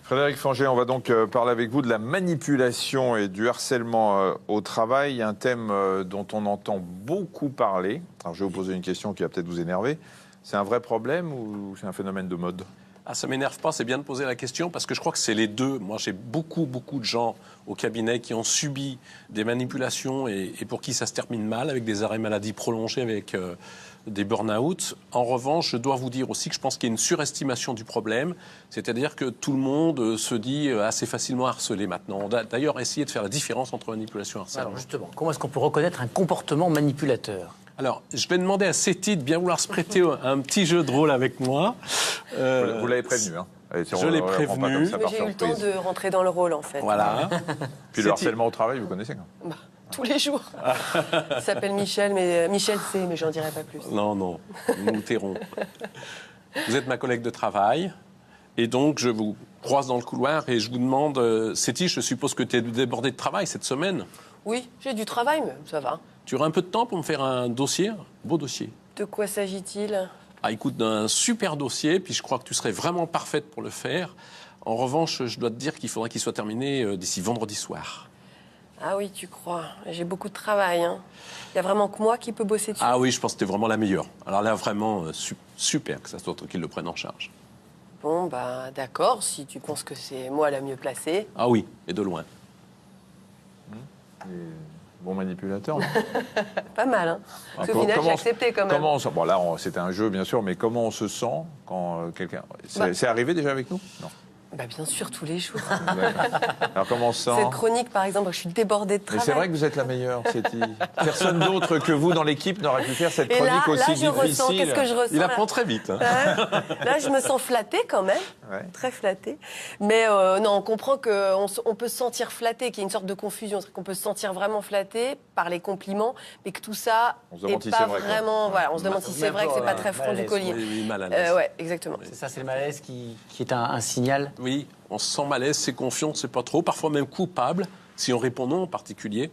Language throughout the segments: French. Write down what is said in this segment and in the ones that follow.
Frédéric Fanger, on va donc parler avec vous de la manipulation et du harcèlement au travail, un thème dont on entend beaucoup parler. Alors je vais vous poser une question qui va peut-être vous énerver. C'est un vrai problème ou c'est un phénomène de mode ? Ah, ça ne m'énerve pas, c'est bien de poser la question parce que je crois que c'est les deux. Moi, j'ai beaucoup de gens au cabinet qui ont subi des manipulations et pour qui ça se termine mal, avec des arrêts maladie prolongés, avec des burn-out. En revanche, je dois vous dire aussi que je pense qu'il y a une surestimation du problème, c'est-à-dire que tout le monde se dit assez facilement harcelé maintenant. On a d'ailleurs essayé de faire la différence entre manipulation et harcèlement. Alors justement, comment est-ce qu'on peut reconnaître un comportement manipulateur ? Alors, je vais demander à Séti de bien vouloir se prêter un petit jeu de rôle avec moi. Vous l'avez prévenu, hein ? Je l'ai prévenu. J'ai eu le temps de rentrer dans le rôle, en fait. Voilà. Puis le harcèlement au travail, vous connaissez quand même. Tous les jours. Il s'appelle Michel, mais Michel sait, mais j'en dirai pas plus. Non, nous tairons. Vous êtes ma collègue de travail, et donc je vous croise dans le couloir et je vous demande, Séti, je suppose que tu es débordé de travail cette semaine ? Oui, j'ai du travail, mais ça va. Tu aurais un peu de temps pour me faire un dossier, un beau dossier ? De quoi s'agit-il ? Ah, écoute, d'un super dossier, puis je crois que tu serais vraiment parfaite pour le faire. En revanche, je dois te dire qu'il faudra qu'il soit terminé d'ici vendredi soir. Ah oui, tu crois. J'ai beaucoup de travail. Il n'y a vraiment que moi qui peux bosser dessus. Ah oui, je pense que tu es vraiment la meilleure. Alors là, vraiment, super que ça soit toi qui le prenne en charge. Bon, bah d'accord, si tu penses que c'est moi la mieux placée. Ah oui, et de loin. Bon manipulateur. Pas mal, hein. Parce qu'au final, j'ai accepté quand même. Bon, là, c'était un jeu, bien sûr, mais comment on se sent quand quelqu'un... C'est arrivé déjà avec nous ? Non. Bah bien sûr, tous les jours. Alors comment on se sent ? Cette chronique, par exemple, je suis débordée de travail. Mais c'est vrai que vous êtes la meilleure, Séti. Personne d'autre que vous dans l'équipe n'aurait pu faire cette Et chronique aussi là, je difficile. ressens, qu'est-ce que je ressens ? Il apprend très vite. Hein. Là, je me sens flattée quand même, très flattée. Mais non, on comprend qu'on peut se sentir flatté, qu'il y a une sorte de confusion. C'est qu'on peut se sentir vraiment flatté par les compliments, mais que tout ça n'est pas vraiment... Voilà, on se demande si c'est vrai, que c'est pas très franc du collier. Oui, mal à l'aise. Ouais, exactement. C'est ça, c'est le malaise qui est un signal. Oui, on se sent malaise, c'est confiant, c'est pas trop, parfois même coupable, si on répond non en particulier.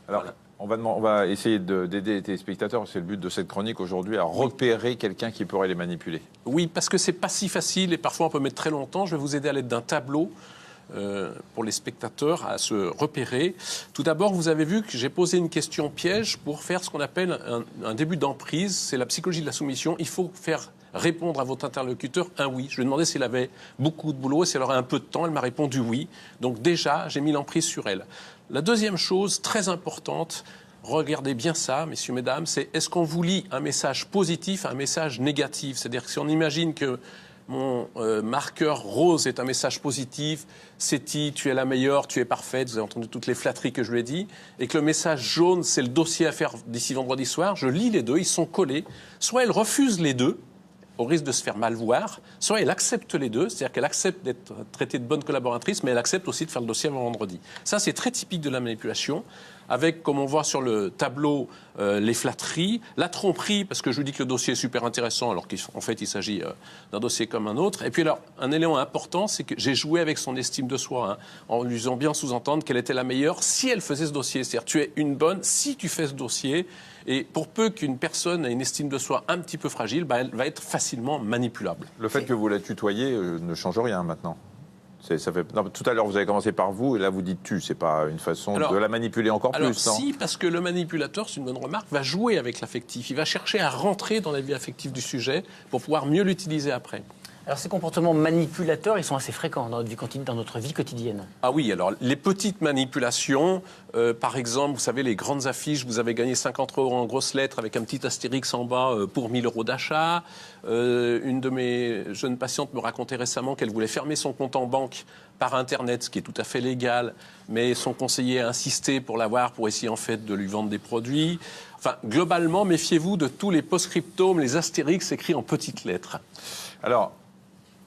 Alors, voilà. On va essayer d'aider les téléspectateurs, c'est le but de cette chronique aujourd'hui, à repérer quelqu'un qui pourrait les manipuler. Oui, parce que c'est pas si facile et parfois on peut mettre très longtemps. Je vais vous aider à l'aide d'un tableau pour les spectateurs à se repérer. Tout d'abord, vous avez vu que j'ai posé une question piège pour faire ce qu'on appelle un début d'emprise. C'est la psychologie de la soumission. Il faut faire répondre à votre interlocuteur un oui. Je lui ai demandé s'il avait beaucoup de boulot et s'il aurait un peu de temps. Elle m'a répondu oui. Donc déjà, j'ai mis l'emprise sur elle. La deuxième chose, très importante, regardez bien ça, messieurs, mesdames, c'est est-ce qu'on vous lit un message positif, un message négatif ? C'est-à-dire que si on imagine que mon marqueur rose est un message positif, Séti, tu es la meilleure, tu es parfaite, vous avez entendu toutes les flatteries que je lui ai dit, et que le message jaune, c'est le dossier à faire d'ici vendredi soir, je lis les deux, ils sont collés. Soit elle refuse les deux, au risque de se faire mal voir, soit elle accepte les deux, c'est-à-dire qu'elle accepte d'être traitée de bonne collaboratrice, mais elle accepte aussi de faire le dossier avant vendredi. Ça, c'est très typique de la manipulation, avec, comme on voit sur le tableau, les flatteries, la tromperie, parce que je lui dis que le dossier est super intéressant, alors qu'en fait, il s'agit d'un dossier comme un autre. Et puis alors, un élément important, c'est que j'ai joué avec son estime de soi, en lui faisant bien sous-entendre qu'elle était la meilleure si elle faisait ce dossier. C'est-à-dire, tu es une bonne si tu fais ce dossier. Et pour peu qu'une personne ait une estime de soi un petit peu fragile, elle va être facilement manipulable. Le fait que vous la tutoyez ne change rien maintenant. Non, tout à l'heure, vous avez commencé par vous, et là, vous dites tu. C'est pas une façon de la manipuler encore plus, non ? Si, parce que le manipulateur, c'est une bonne remarque, va jouer avec l'affectif. Il va chercher à rentrer dans la vie affective du sujet pour pouvoir mieux l'utiliser après. Alors ces comportements manipulateurs, ils sont assez fréquents dans notre vie quotidienne. Ah oui, alors les petites manipulations, par exemple, vous savez, les grandes affiches, vous avez gagné 50 € en grosses lettres avec un petit astérix en bas pour 1 000 € d'achat. Une de mes jeunes patientes me racontait récemment qu'elle voulait fermer son compte en banque par Internet, ce qui est tout à fait légal, mais son conseiller a insisté pour l'avoir, pour essayer en fait de lui vendre des produits. Enfin, globalement, méfiez-vous de tous les post-scriptum, les astérix écrits en petites lettres. Alors,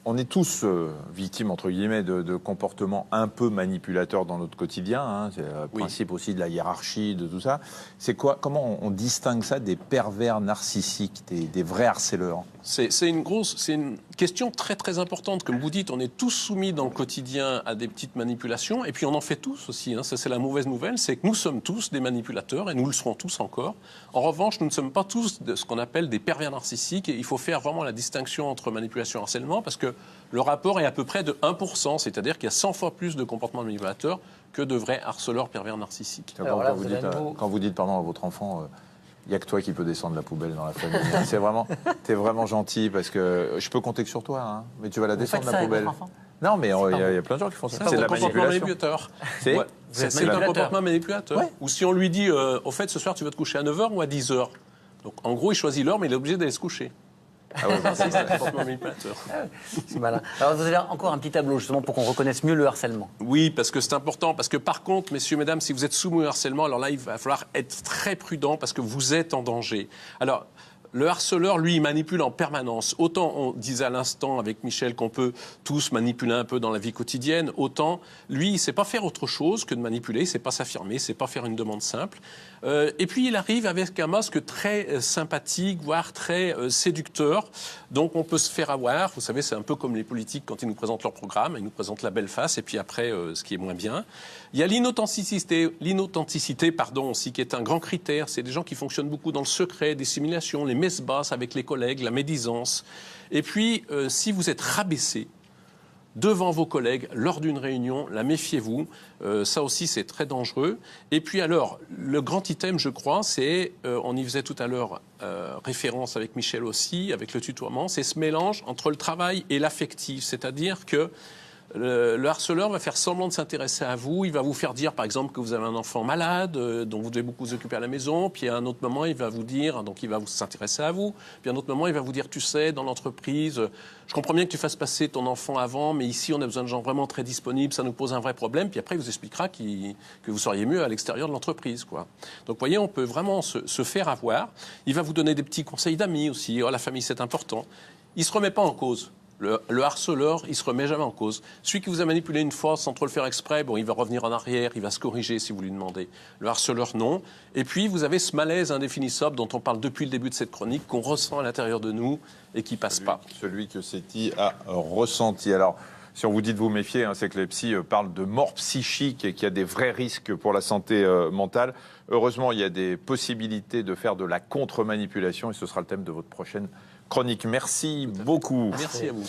on est tous victimes, entre guillemets, de comportements un peu manipulateurs dans notre quotidien. C'est le principe aussi de la hiérarchie, de tout ça. C'est quoi ? Comment on distingue ça des pervers narcissiques, des vrais harceleurs ? C'est une question très très importante. Comme vous dites, on est tous soumis dans le quotidien à des petites manipulations, et puis on en fait tous aussi. Ça, c'est la mauvaise nouvelle, c'est que nous sommes tous des manipulateurs, et nous le serons tous encore. En revanche, nous ne sommes pas tous de ce qu'on appelle des pervers narcissiques, et il faut faire vraiment la distinction entre manipulation et harcèlement, parce que que le rapport est à peu près de 1%, c'est-à-dire qu'il y a 100 fois plus de comportements manipulateurs que de vrais harceleurs pervers narcissiques. Alors là, quand vous dites pardon, à votre enfant, il n'y a que toi qui peux descendre la poubelle dans la famille. T'es vraiment gentil parce que je peux compter que sur toi, hein, mais tu vas la descendre la poubelle. Non, mais il y a plein de gens qui font ça. C'est de la manipulation. C'est un comportement manipulateur. Ouais. Ou si on lui dit, au fait, ce soir, tu vas te coucher à 9h ou à 10h. Donc, en gros, il choisit l'heure, mais il est obligé d'aller se coucher. Ah ouais, c'est un comportement manipulateur. C'est malin. Alors, vous avez encore un petit tableau, justement, pour qu'on reconnaisse mieux le harcèlement. Oui, parce que c'est important. Parce que, par contre, messieurs, mesdames, si vous êtes soumis au harcèlement, alors là, il va falloir être très prudent parce que vous êtes en danger. Alors, le harceleur, lui, il manipule en permanence. Autant on disait à l'instant avec Michel qu'on peut tous manipuler un peu dans la vie quotidienne, autant lui, il ne sait pas faire autre chose que de manipuler, il ne sait pas s'affirmer, il ne sait pas faire une demande simple. Et puis il arrive avec un masque très sympathique, voire très séducteur. Donc on peut se faire avoir. Vous savez, c'est un peu comme les politiques quand ils nous présentent leur programme, ils nous présentent la belle face et puis après ce qui est moins bien. Il y a l'inauthenticité, aussi, qui est un grand critère. C'est des gens qui fonctionnent beaucoup dans le secret, des simulations, les messes basses avec les collègues, la médisance. Et puis, si vous êtes rabaissé devant vos collègues lors d'une réunion, la méfiez-vous. Ça aussi, c'est très dangereux. Et puis alors, le grand item, je crois, c'est, on y faisait tout à l'heure référence avec Michel aussi, avec le tutoiement, c'est ce mélange entre le travail et l'affectif. C'est-à-dire que le harceleur va faire semblant de s'intéresser à vous. Il va vous faire dire, par exemple, que vous avez un enfant malade, dont vous devez beaucoup vous occuper à la maison. Puis à un autre moment, il va vous dire, donc il va s'intéresser à vous. Puis à un autre moment, il va vous dire, tu sais, dans l'entreprise, je comprends bien que tu fasses passer ton enfant avant, mais ici, on a besoin de gens vraiment très disponibles. Ça nous pose un vrai problème. Puis après, il vous expliquera que vous seriez mieux à l'extérieur de l'entreprise, quoi. Donc, vous voyez, on peut vraiment se faire avoir. Il va vous donner des petits conseils d'amis aussi. Oh, la famille, c'est important. Il ne se remet pas en cause. Le harceleur, il ne se remet jamais en cause. Celui qui vous a manipulé une fois sans trop le faire exprès, bon, il va revenir en arrière, il va se corriger si vous lui demandez. Le harceleur, non. Et puis, vous avez ce malaise indéfinissable dont on parle depuis le début de cette chronique, qu'on ressent à l'intérieur de nous et qui ne passe pas. Celui que Setti a ressenti. Alors, si on vous dit de vous méfier, c'est que les psys parlent de mort psychique et qu'il y a des vrais risques pour la santé mentale. Heureusement, il y a des possibilités de faire de la contre-manipulation et ce sera le thème de votre prochaine chronique. Merci beaucoup. Merci à vous.